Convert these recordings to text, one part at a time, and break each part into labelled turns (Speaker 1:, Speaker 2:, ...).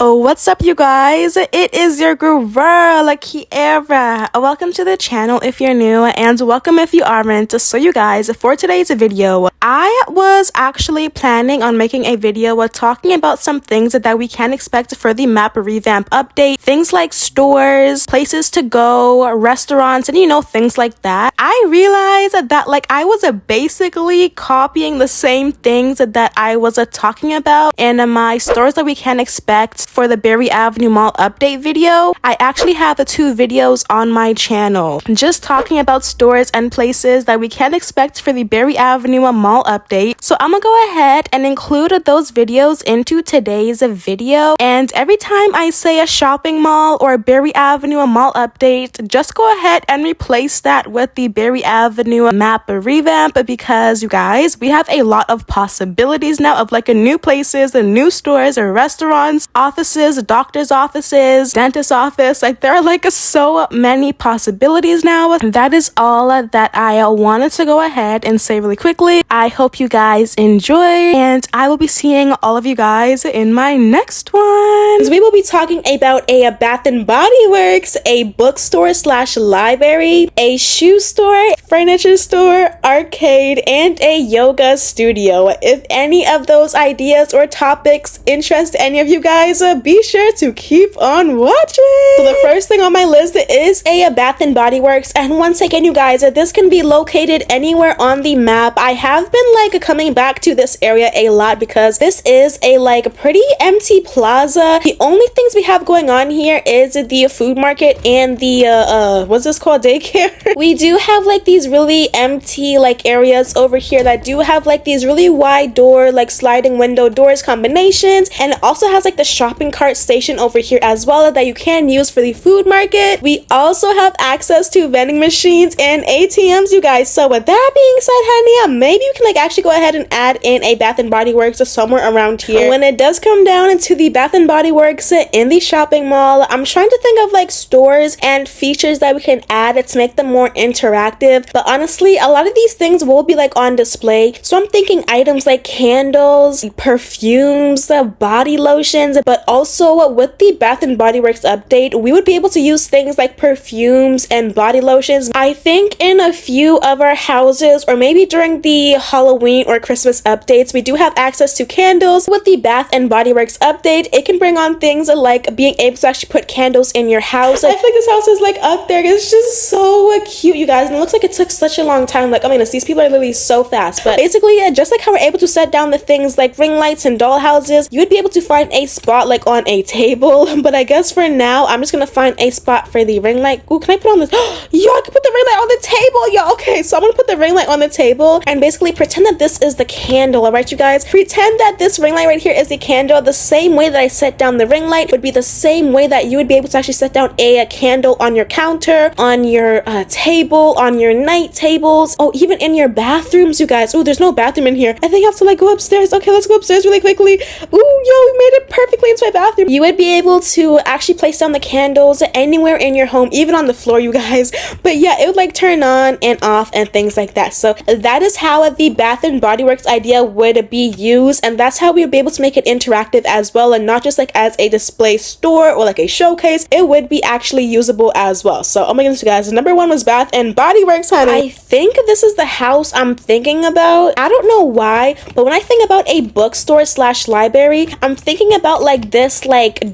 Speaker 1: Oh, what's up, you guys? It is your girl, Kierra. Welcome to the channel if you're new, and welcome if you aren't. So you guys, for today's video, I was actually planning on making a video talking about some things that we can expect for the map revamp update. Things like stores, places to go, restaurants, and things like that. I realized that I was basically copying the same things that I was talking about in my stores that we can expect for the Berry Avenue Mall update video. I actually have the two videos on my channel just talking about stores and places that we can expect for the Berry Avenue Mall update. So I'm gonna go ahead and include those videos into today's video. And every time I say a shopping mall or Berry Avenue Mall update, just go ahead and replace that with the Berry Avenue map revamp, because you guys, we have a lot of possibilities now of new places and new stores or restaurants, offices, doctor's offices, dentist office. There are so many possibilities now. That is all that I wanted to go ahead and say really quickly. I hope you guys enjoy, and I will be seeing all of you guys in my next one. We will be talking about a Bath and Body Works, a bookstore slash library, a shoe store, furniture store, arcade, and a yoga studio. If any of those ideas or topics interest any of you guys, be sure to keep on watching. So the first thing on my list is a Bath and Body Works, and once again, you guys, this can be located anywhere on the map. I have been coming back to this area a lot because this is a pretty empty plaza. The only things we have going on here is the food market and the what's this called, daycare. We do have these really empty areas over here that do have these really wide door sliding window doors combinations, and it also has the shopping cart station over here as well that you can use for the food market. We also have access to vending machines and ATMs, you guys. So with that being said, honey, maybe you can actually go ahead and add in a Bath and Body Works somewhere around here. When it does come down into the Bath and Body Works in the shopping mall, I'm trying to think of stores and features that we can add to make them more interactive. But honestly, a lot of these things will be on display. So I'm thinking items like candles, perfumes, body lotions, but also with the Bath and Body Works update, we would be able to use things like perfumes and body lotions. I think in a few of our houses, or maybe during the Halloween or Christmas updates, we do have access to candles. With the Bath and Body Works update, it can bring on things like being able to actually put candles in your house. I feel like this house is up there. It's just so cute, you guys, and it looks like it took such a long time. Oh my goodness, these people are literally so fast. But basically, just how we're able to set down the things like ring lights and doll houses, you would be able to find a spot on a table. But I guess for now, I'm just gonna find a spot for the ring light. Ooh, can I put on this? Yo, I can put the ring light on the table, yo. Okay, so I'm gonna put the ring light on the table and basically pretend that this is the candle. All right, you guys, pretend that this ring light right here is the candle. The same way that I set down the ring light would be the same way that you would be able to actually set down a candle on your counter, on your table, on your night tables, oh, even in your bathrooms, you guys. Oh, there's no bathroom in here. I think I have to go upstairs. Okay, let's go upstairs really quickly. Ooh, yo, we made it perfectly into my bathroom. You would be able to actually place down the candles anywhere in your home, even on the floor, you guys. But yeah, it would turn on and off and things like that. So that is how the Bath and Body Works idea would be used, and that's how we would be able to make it interactive as well, and not just as a display store or a showcase. It would be actually usable as well. So oh my goodness, you guys, number one was Bath and Body Works, honey. I think this is the house I'm thinking about. I don't know why, but when I think about a bookstore slash library, I'm thinking about this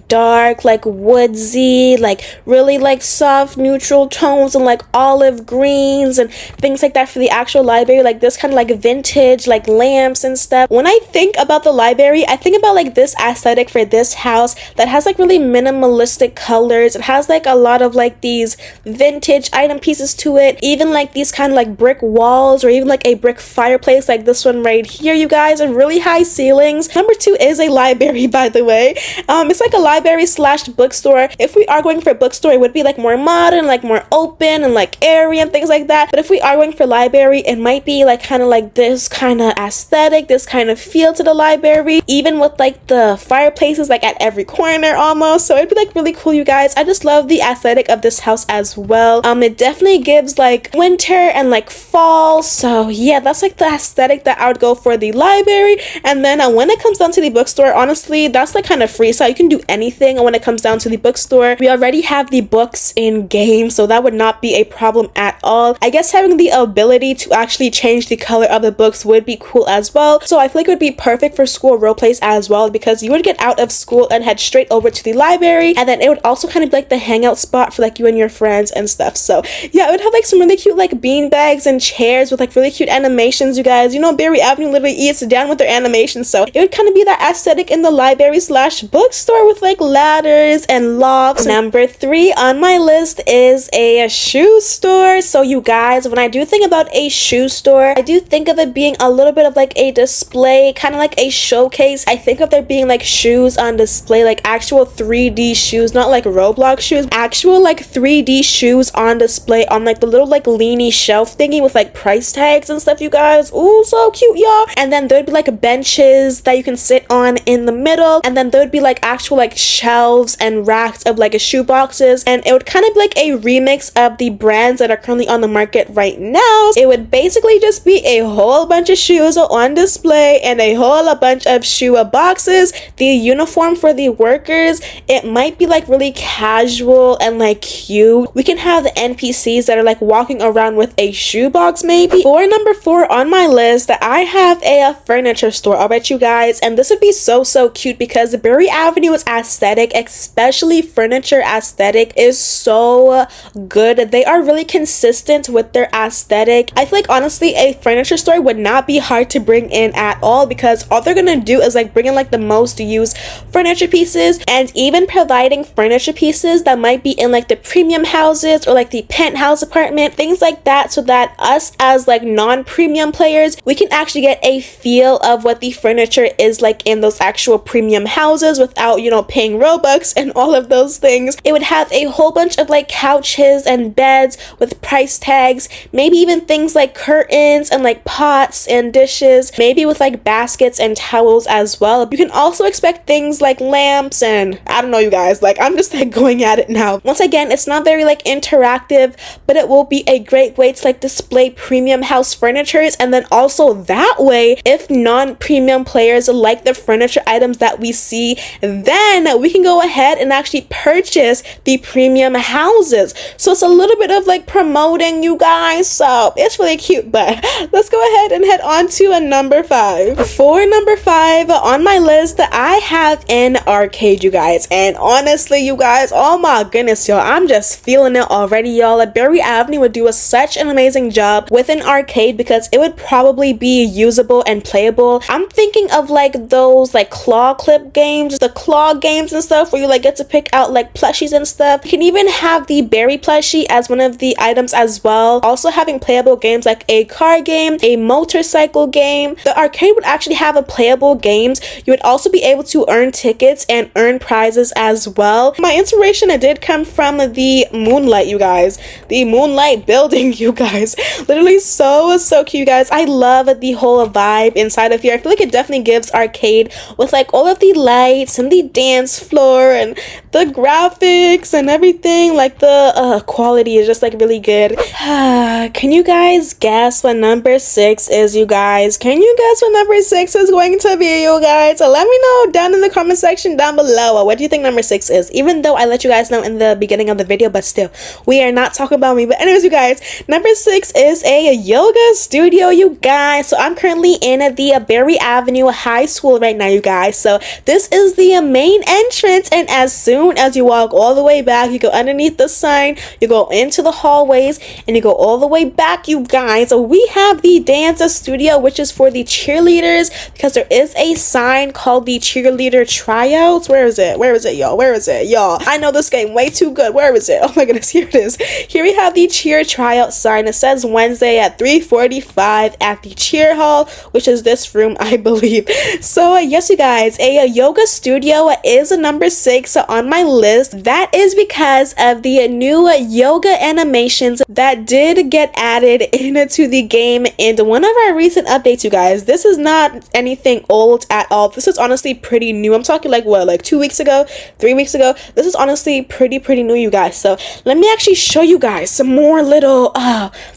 Speaker 1: dark, woodsy, really soft neutral tones and olive greens and things like that for the actual library, this kind of vintage lamps and stuff. When I think about the library, I think about this aesthetic for this house that has really minimalistic colors. It has a lot of these vintage item pieces to it, even these kind of brick walls, or even a brick fireplace like this one right here, you guys, and really high ceilings. Number two is a library, by the way. It's a library slash bookstore. If we are going for a bookstore, it would be more modern, more open and airy and things like that. But if we are going for library, it might be kind of like this kind of aesthetic, this kind of feel to the library, even with like the fireplaces like at every corner almost. So it'd be like really cool, you guys. I just love the aesthetic of this house as well. It definitely gives like winter and like fall. So yeah, that's like the aesthetic that I would go for the library. And then when it comes down to the bookstore, honestly, that's like kind of free, so you can do anything. And when it comes down to the bookstore, we already have the books in game, so that would not be a problem at all. I guess having the ability to actually change the color of the books would be cool as well. So I feel like it would be perfect for school role plays as well, because you would get out of school and head straight over to the library, and then it would also kind of be like the hangout spot for like you and your friends and stuff. So yeah, it would have like some really cute like bean bags and chairs with like really cute animations, you guys. You know, Berry Avenue literally eats down with their animations, so it would kind of be that aesthetic in the library slash bookstore with like ladders and lofts. Number 3 on my list is a shoe store. So you guys, when I do think about a shoe store, I do think of it being a little bit of like a display, kind of like a showcase. I think of there being like shoes on display, like actual 3D shoes, not like Roblox shoes, actual like 3D shoes on display on like the little like leany shelf thingy with like price tags and stuff, you guys. Ooh, so cute, y'all. And then there'd be like benches that you can sit on in the middle, and then there'd be like actual like shelves and racks of like shoe boxes, and it would kind of be like a remix of the brands that are currently on the market right now. It would basically just be a whole bunch of shoes on display and a whole bunch of shoe boxes. The uniform for the workers, it might be like really casual and like cute. We can have the NPCs that are like walking around with a shoe box maybe. For number 4 on my list, I have a furniture store. Alright, you guys, and this would be so cute because the Berry Avenue's aesthetic, especially furniture aesthetic, is so good. They are really consistent with their aesthetic. I feel like honestly a furniture store would not be hard to bring in at all, because all they're gonna do is like bring in like the most used furniture pieces, and even providing furniture pieces that might be in like the premium houses or like the penthouse apartment, things like that, so that us as like non-premium players, we can actually get a feel of what the furniture is like in those actual premium houses without, you know, paying Robux and all of those things. It would have a whole bunch of like couches and beds with price tags, maybe even things like curtains and like pots and dishes, maybe with like baskets and towels as well. You can also expect things like lamps and I don't know, you guys, like I'm just like going at it now. Once again, it's not very like interactive, but it will be a great way to like display premium house furnitures, and then also that way, if non-premium players like the furniture items that we see, then we can go ahead and actually purchase the premium houses. So it's a little bit of like promoting, you guys, so it's really cute. But let's go ahead and head on to a number 5. For number 5 on my list, I have an arcade, you guys, and honestly, you guys, oh my goodness, y'all, I'm just feeling it already, y'all. Berry Avenue would do such an amazing job with an arcade, because it would probably be usable and playable. I'm thinking of like those like claw clip games, the claw games and stuff, where you like get to pick out like plushies and stuff. You can even have the berry plushie as one of the items as well. Also having playable games like a car game, a motorcycle game. The arcade would actually have a playable games. You would also be able to earn tickets and earn prizes as well. My inspiration, it did come from the Moonlight, you guys. The Moonlight building, you guys. Literally so cute, you guys. I love the whole vibe inside of here. I feel like it definitely gives arcade with like all of the lights and the dance floor and the graphics and everything. Like the quality is just like really good. Can you guys guess what number 6 is, you guys? Can you guess what number 6 is going to be, you guys? So let me know down in the comment section down below. What do you think number 6 is? Even though I let you guys know in the beginning of the video, but still, we are not talking about me. But anyways, you guys, number 6 is a yoga studio, you guys. So I'm currently in the Berry Avenue High School right now, you guys. So this is the main entrance, and as soon as you walk all the way back, you go underneath the sign, you go into the hallways, and you go all the way back, you guys. So we have the dance studio, which is for the cheerleaders, because there is a sign called the cheerleader tryouts. Where is it? Where is it, y'all? Where is it, y'all? I know this game way too good. Where is it? Oh my goodness, here it is. Here we have the cheer tryout sign. It says Wednesday at 3:45 at the cheer hall, which is this room, I believe. So yes, you guys, a yoga studio is a number 6 on my list. That is because of the new yoga animations that did get added into the game in and one of our recent updates, you guys. This is not anything old at all. This is honestly pretty new. I'm talking like what, like 2 weeks ago, 3 weeks ago. This is honestly pretty new, you guys. So let me actually show you guys some more little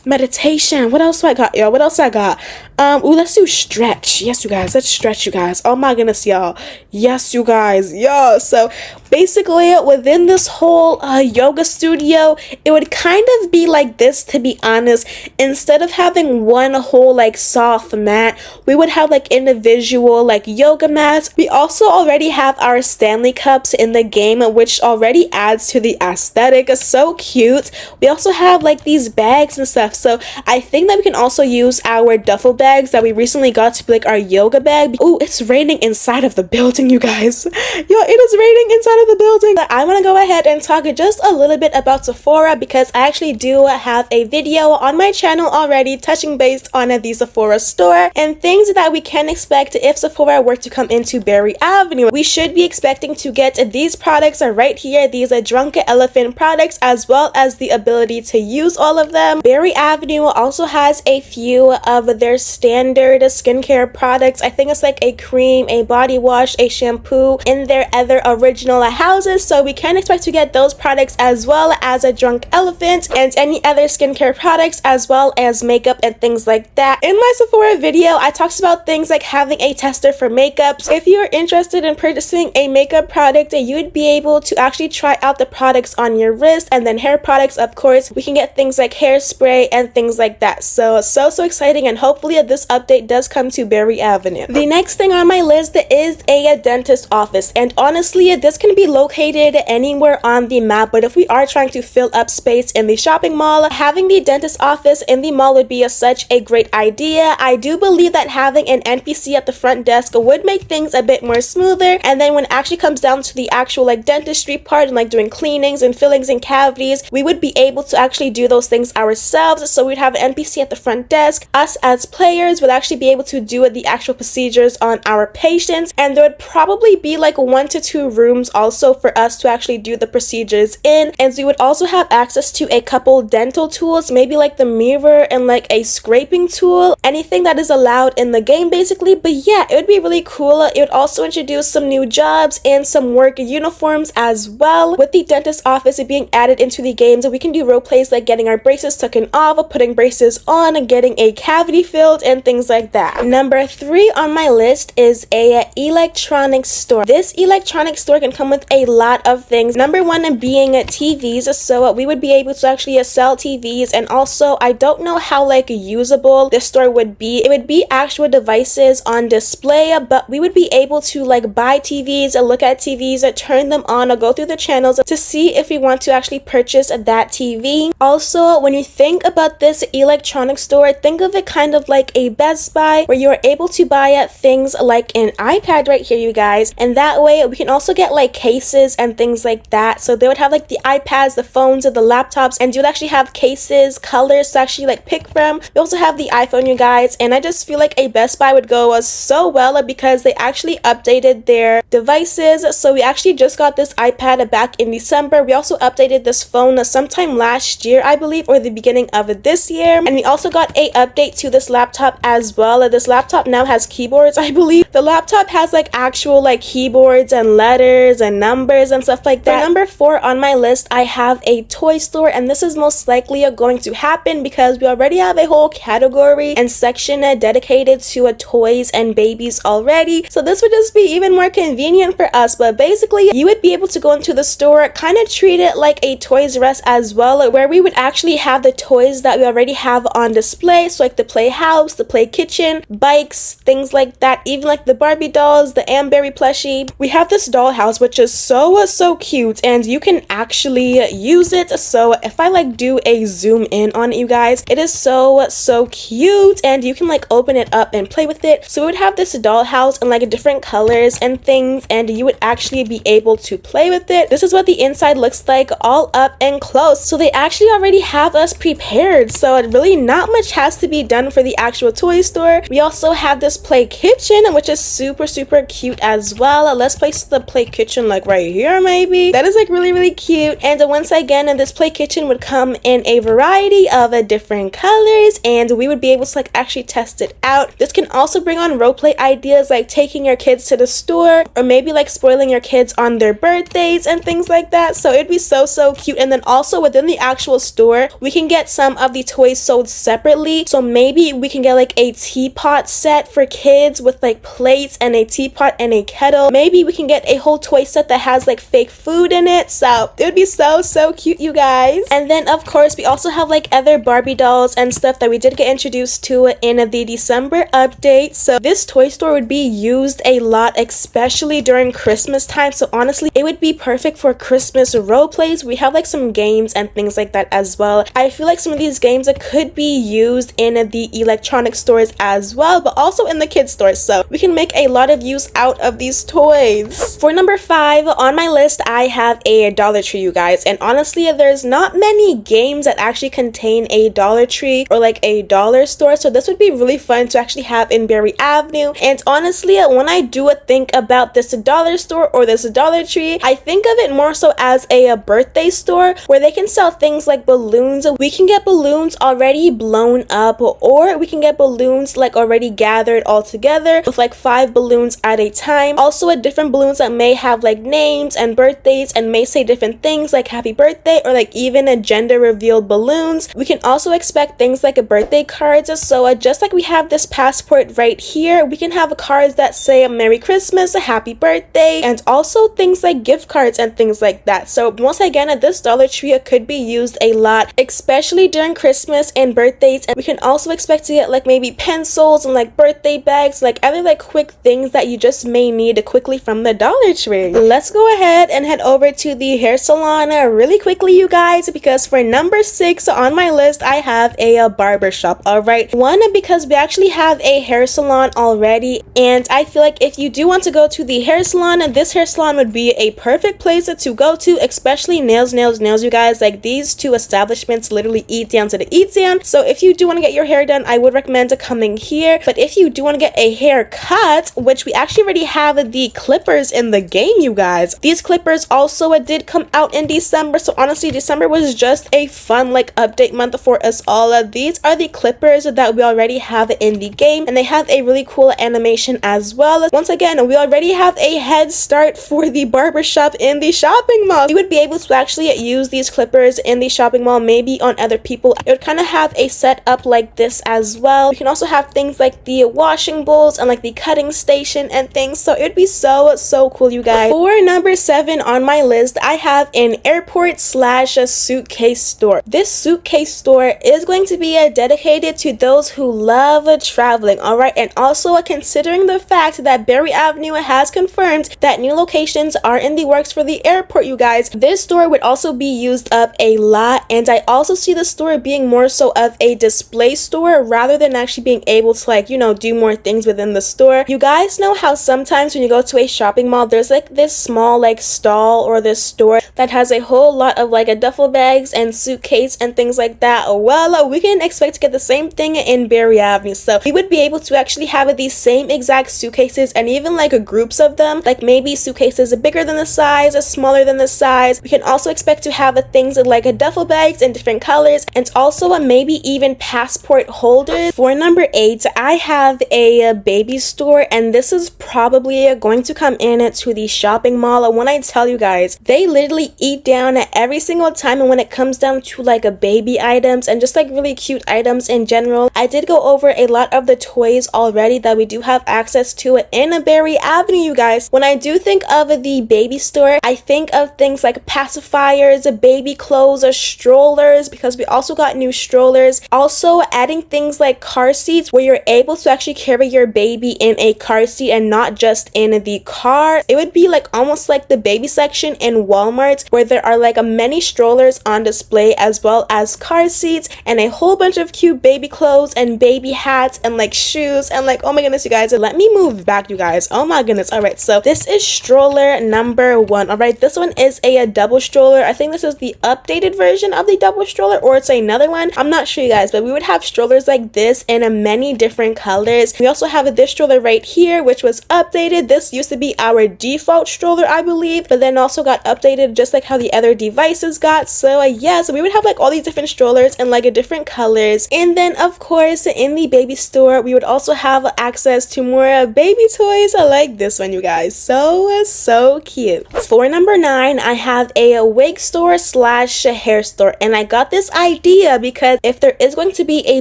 Speaker 1: meditation. What else do I got, y'all? What else I got? Ooh, let's do stretch. Yes, you guys, let's stretch, you guys. Oh my goodness, y'all. Yes, you guys. Yo, so basically within this whole yoga studio, it would kind of be like this, to be honest. Instead of having one whole like soft mat, we would have like individual like yoga mats. We also already have our Stanley cups in the game, which already adds to the aesthetic. It's so cute. We also have like these bags and stuff, so I think that we can also use our duffel bags that we recently got to be like our yoga bag. Oh, it's raining inside of the building, you guys. Yo, it is raining inside of the building. But I want to go ahead and talk just a little bit about Sephora, because I actually do have a video on my channel already touching base on the Sephora store and things that we can expect if Sephora were to come into Berry Avenue. We should be expecting to get these products right here, these Drunken Elephant products, as well as the ability to use all of them. Berry Avenue also has a few of their standard skincare products. I think it's like a cream, a body wash, a shampoo in their other original houses, so we can expect to get those products as well as a Drunk Elephant and any other skincare products, as well as makeup and things like that. In my Sephora video, I talked about things like having a tester for makeup. So if you're interested in purchasing a makeup product, you would be able to actually try out the products on your wrist. And then hair products, of course, we can get things like hairspray and things like that. So exciting, and hopefully this update does come to Berry Avenue. The next thing on my list is a dentist office, and honestly this can be located anywhere on the map, but if we are trying to fill up space in the shopping mall, having the dentist office in the mall would be such a great idea. I do believe that having an NPC at the front desk would make things a bit more smoother, and then when it actually comes down to the actual like dentistry part and like doing cleanings and fillings and cavities, we would be able to actually do those things ourselves. So we'd have an NPC at the front desk. Us as players would actually be able to do the actual procedures on our patients, and there would probably be like 1 to 2 rooms also for us to actually do the procedures in, and we would also have access to a couple dental tools, maybe like the mirror and like a scraping tool, anything that is allowed in the game basically. But yeah, it would be really cool. It would also introduce some new jobs and some work uniforms as well. With the dentist office being added into the games, we can do role plays like getting our braces taken off, putting braces on, getting a cavity filled, and things like that. Number 3 on my list is a electronics store. This electronics store can come with a lot of things. Number 1 being TVs, so we would be able to actually sell TVs, and also I don't know how like usable this store would be. It would be actual devices on display, but we would be able to like buy TVs, look at TVs, turn them on, or go through the channels to see if we want to actually purchase that TV. Also, when you think about this electronics store, think of it kind of like a Best Buy, where you're able to buy things like an iPad right here, you guys, and that way we can also get like cases and things like that. So they would have like the iPads, the phones, the laptops, and you would actually have cases, colors to actually like pick from. We also have the iPhone, you guys, and I just feel like a Best Buy would go so well because they actually updated their devices. So we actually just got this iPad back in December. We also updated this phone sometime last year, I believe, or the beginning of this year, and we also got a update to this laptop as well. This laptop now has keyboards, I believe. The laptop has like actual like keyboards and letters and numbers and stuff like that. For number 4 on my list, I have a toy store, and this is most likely going to happen because we already have a whole category and section dedicated to toys and babies already. So this would just be even more convenient for us. But basically, you would be able to go into the store, kind of treat it like a Toys R Us as well, where we would actually have the toys that we already have on display, so like the playhouse, the play kitchen, bikes, things like that, even like the Barbie dolls, the Amberry plushie. We have this dollhouse which is so cute, and you can actually use it. So if I like do a zoom in on it, you guys, it is so cute, and you can like open it up and play with it. So we would have this dollhouse in like different colors and things, and you would actually be able to play with it. This is what the inside looks like all up and close. So they actually already have us prepared, so it really not much has to be done for the actual toy store. We also have this play kitchen, which is super cute as well. Let's place the play kitchen like right here maybe. That is like really cute. And once again, this play kitchen would come in a variety of different colors, and we would be able to like actually test it out. This can also bring on roleplay ideas like taking your kids to the store, or maybe like spoiling your kids on their birthdays and things like that. So it'd be so cute. And then also within the actual store, we can get some of the toys sold separately. So maybe we can get like a teapot set for kids with like plates and a teapot and a kettle. Maybe we can get a whole toy set that has like fake food in it. So it would be so cute, you guys. And then of course we also have like other Barbie dolls and stuff that we did get introduced to in the December update. So this toy store would be used a lot, especially during Christmas time. So honestly, it would be perfect for Christmas role plays. We have like some games and things like that as well. I feel like some of these games could be used in the electronic stores as well, but also in the kids stores. So we can make a lot of use out of these toys. For number 5 on my list, I have a Dollar Tree, you guys. And honestly, there's not many games that actually contain a Dollar Tree or like a dollar store. So this would be really fun to actually have in Berry Avenue. And honestly, when I do think about this dollar store or this Dollar Tree, I think of it more so as a birthday store where they can sell things like balloons. We can get balloons already blown up, or we can get balloons like already gathered all together with like 5 balloons at a time. Also different balloons that may have like names and birthdays and may say different things like happy birthday, or like even a gender revealed balloons. We can also expect things like a birthday cards. So just like we have this passport right here, we can have cards that say Merry Christmas, a happy birthday, and also things like gift cards and things like that. So once again, this Dollar Tree could be used a lot, especially during Christmas and birthdays. And we can also expect to get like maybe pencils and like birthday bags, like other like quick things that you just may need quickly from the Dollar Tree. Let's go ahead and head over to the hair salon really quickly, you guys, because for number 6 on my list, I have a barbershop. Alright, one, because we actually have a hair salon already, and I feel like if you do want to go to the hair salon, this hair salon would be a perfect place to go to, especially nails, you guys. Like these two establishments literally eat down to the eat down. So if you do want to get your hair done, I would recommend coming here. But if you do want to get a haircut, which we actually already have the clippers in the game, you guys. These clippers also did come out in December. So honestly, December was just a fun like update month for us all. These are the clippers that we already have in the game, and they have a really cool animation as well. Once again, we already have a head start for the barbershop in the shopping mall. You would be able to actually use these clippers in the shopping mall, maybe on other people. It would kind of have a setup like this as well. You can also have things like the washing bowls and like the cutting station and things. So it would be so cool, you guys. For number 7 on my list, I have an airport slash suitcase store. This suitcase store is going to be dedicated to those who love traveling. Alright, and also considering the fact that Berry Avenue has confirmed that new locations are in the works for the airport, you guys, this store would also be used up a lot. And I also see the store being more so of a display store rather than actually being able to like, you know, do more things within the store. You guys know how sometimes when you go to a shopping mall, there's like this small like stall or this store that has a whole lot of like a duffel bags and suitcase and things like that. Well, we can expect to get the same thing in Berry Avenue. So we would be able to actually have these same exact suitcases, and even like groups of them, like maybe suitcases bigger than the size, smaller than the size. We can also expect to have things like duffel bags in different colors, and also maybe even passport holders. For number 8, I have a baby store, and this is probably going to come in to the shopping mall. When I tell you guys, they literally eat down every single time. And when it comes down to like baby items and just like really cute items in general, I did go over a lot of the toys already that we do have access to in a Berry Avenue, you guys. When I do think of the baby store, I think of things like pacifiers, baby clothes, strollers, because we also got new strollers. Also adding things like car seats where you're able to actually carry your baby in a car seat and not just in the car. It would be like almost like the baby section in Walmart, where there are like many strollers on display as well as car seats and a whole bunch of cute baby clothes and baby hats and like shoes and like, oh my goodness, you guys, let me move back, you guys. Oh my goodness. All right, so this is stroller number 1. All right, this one is a double stroller. I think this is the updated version of the double stroller, or it's another one. I'm not sure, you guys, but we would have strollers like this in many different colors. We also have this stroller right here, which was updated. This used to be our default stroller, I believe, but then also got updated just like how the other devices got. So yeah, so we would have like all these different strollers in like different colors. And then of course in the baby store we would also have access to more baby toys. I like this one, you guys. So cute. For number 9, I have a wig store slash hair store, and I got this idea because if there is going to be a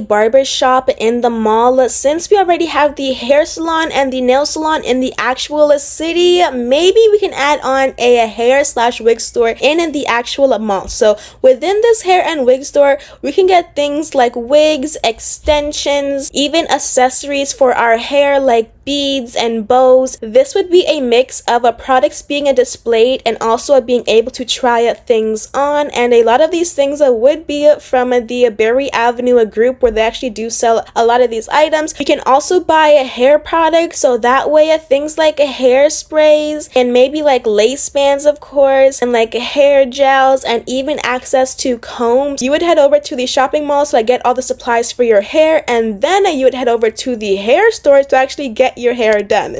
Speaker 1: barber shop in the mall, since we already have the hair salon and the nail salon in the actual city, maybe we can add on a hair slash wig store in the actual mall. So within this hair and wig store, we can get things like wigs, extensions, even accessories for our hair like beads and bows. This would be a mix of products being displayed and also being able to try things on, and a lot of these things would be from the Berry Avenue group, where they actually do sell a lot of these items. You can also buy hair products, so that way things like hairsprays and maybe like lace bands, of course, and like hair gels, and even access to combs. You would head over to the shopping mall to get all the supplies for your hair, and then you would head over to the hair store to actually get your hair done.